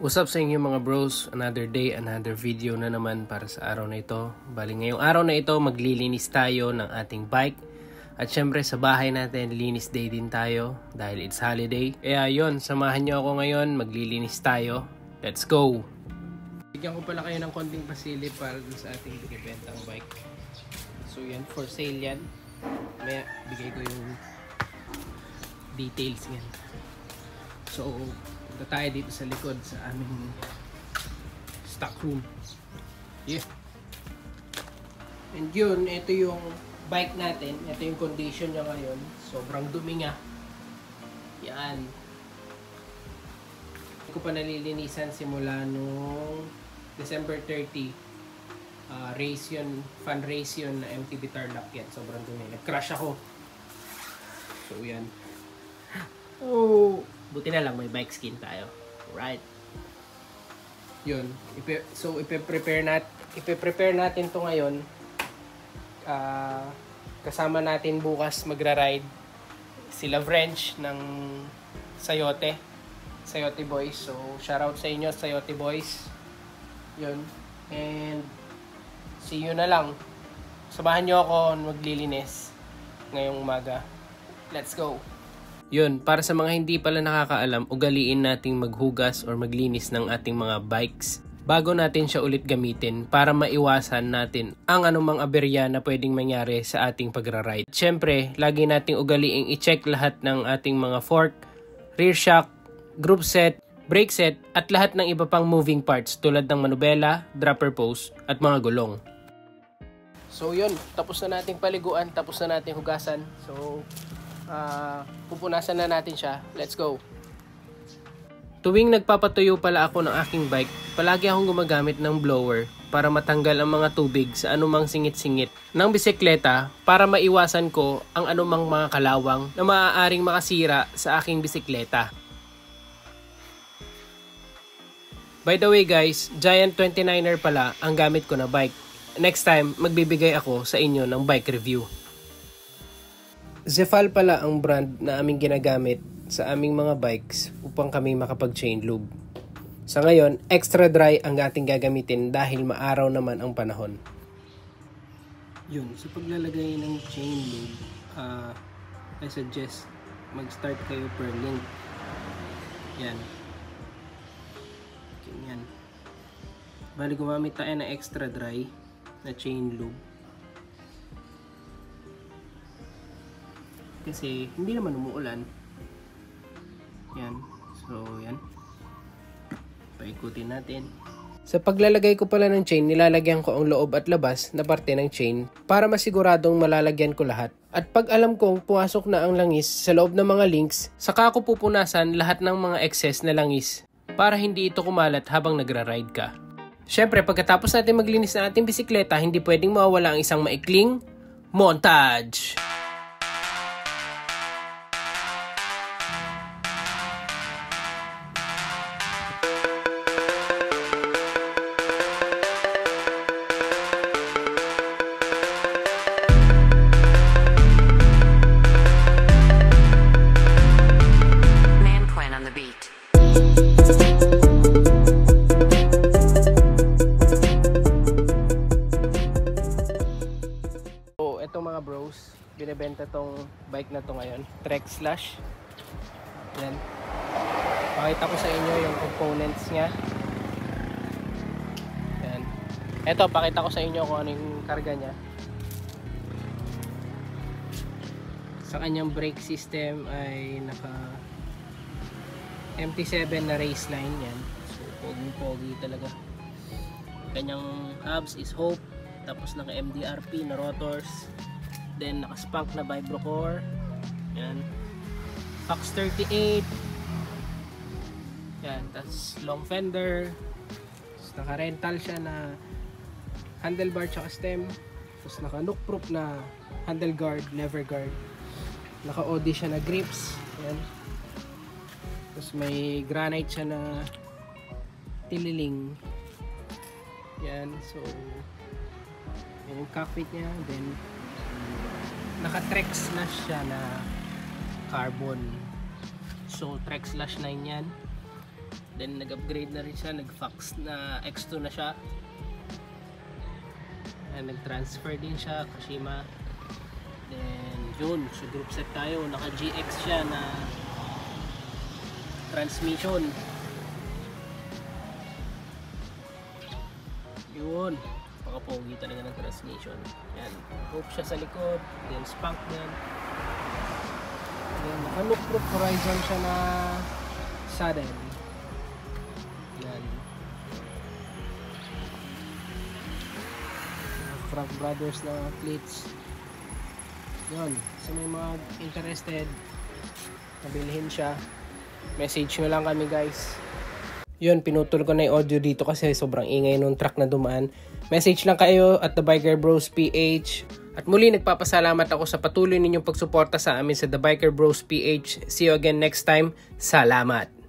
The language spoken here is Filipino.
What's up sa inyo mga bros? Another day, another video na naman para sa araw na ito. Bali ngayong araw na ito maglilinis tayo ng ating bike. At syempre sa bahay natin linis day din tayo dahil it's holiday. Kaya yun, samahan nyo ako ngayon, maglilinis tayo. Let's go! Bigyan ko pala kayo ng konting pasilip para dun sa ating binibentang bike. So yan, for sale yan. Maya bigay ko yung details yan. So punta tayo dito sa likod sa aming stock room. Yeah. And yun, ito yung bike natin. Ito yung condition niya ngayon. Sobrang dumi nga. Yan. Hindi ko pa nalilinisan simula nung December 30. Race yun, fun race yun na MTB Tarlac yan. Sobrang dumi. Nag-crash ako. So yan. Oh, buti na lang may bike skin tayo. Right. Yun. So ipe-prepare natin to ngayon. Kasama natin bukas magra-ride sila French ng Sayote Boys. So shoutout sa inyo Sayote Boys. Yun. And see you na lang. Samahan nyo ako maglilinis ngayong umaga. Let's go. Yun, para sa mga hindi pala nakakaalam, ugaliin nating maghugas or maglinis ng ating mga bikes bago natin siya ulit gamitin para maiwasan natin ang anumang aberya na pwedeng mangyari sa ating pagra-ride. Siyempre, lagi nating ugaliing i-check lahat ng ating mga fork, rear shock, group set, brake set, at lahat ng iba pang moving parts tulad ng manubela, dropper post, at mga gulong. So yun, tapos na nating paliguan, tapos na nating hugasan. So pupunasan na natin siya. Let's go. Tuwing nagpapatuyo pala ako ng aking bike, palagi akong gumagamit ng blower para matanggal ang mga tubig sa anumang singit-singit ng bisikleta para maiwasan ko ang anumang mga kalawang na maaaring makasira sa aking bisikleta. By the way guys, Giant 29er pala ang gamit ko na bike. Next time, magbibigay ako sa inyo ng bike review. Zefal pala ang brand na aming ginagamit sa aming mga bikes upang kami makapag-chain lube. Sa ngayon, extra dry ang ating gagamitin dahil maaraw naman ang panahon. Yun, sa paglalagay ng chain lube, I suggest mag-start kayo per link. Yan. Yan. Bali gumamit tayo ng extra dry na chain lube. Kasi hindi naman umuulan. Yan. So, yan. Paikutin natin. Sa paglalagay ko pala ng chain, nilalagyan ko ang loob at labas na parte ng chain para masiguradong malalagyan ko lahat. At pag alam kong pumasok na ang langis sa loob ng mga links, saka ko pupunasan lahat ng mga excess na langis para hindi ito kumalat habang nagra-ride ka. Syempre, pagkatapos natin maglinis ng ating bisikleta, hindi pwedeng mawawala ang isang maikling montage. Mga bros, binibenta tong bike na to ngayon, Trek Slash. Yan. Pakita ko sa inyo yung components niya. Yan. Eto, pakita ko sa inyo kung ano yung karga niya. Sa kanyang brake system ay naka MT7 na race line yan. So, pogi talaga. Kanyang hubs is Hope. Tapos naka MDRP na rotors. Then naka-spunk na vibrocore. Yan. Fox 38. Yan. Tapos long fender. Tapos naka-rental siya na handlebar tsaka stem. Tapos naka-nook proof na handle guard, lever guard. Naka-OD siya na grips. Yan. Tapos may granite siya na tililing. Yan. So yung cockpit niya. Then naka-Trek Slash siya na carbon. So Trek Slash 9 yan. Then nag-upgrade na rin siya, nag-Fox na X2 na siya. And nag-transfer din siya, Kashima. Then yun, so group set tayo, naka GX siya na transmission. Yun, pakapogi talaga ng transmission. Yan, rope siya sa likod, then spunk din. Then naka-look proof horizon siya na saddle. Yan. Frank Brothers na plates. Yun, so may mga interested, nabilhin siya, message nyo lang kami guys. Yun, pinutol ko na yung audio dito kasi sobrang ingay nung truck na dumaan. Message lang kayo at The Biker Bros PH. At muli nagpapasalamat ako sa patuloy ninyong pagsuporta sa amin sa The Biker Bros PH. See you again next time. Salamat!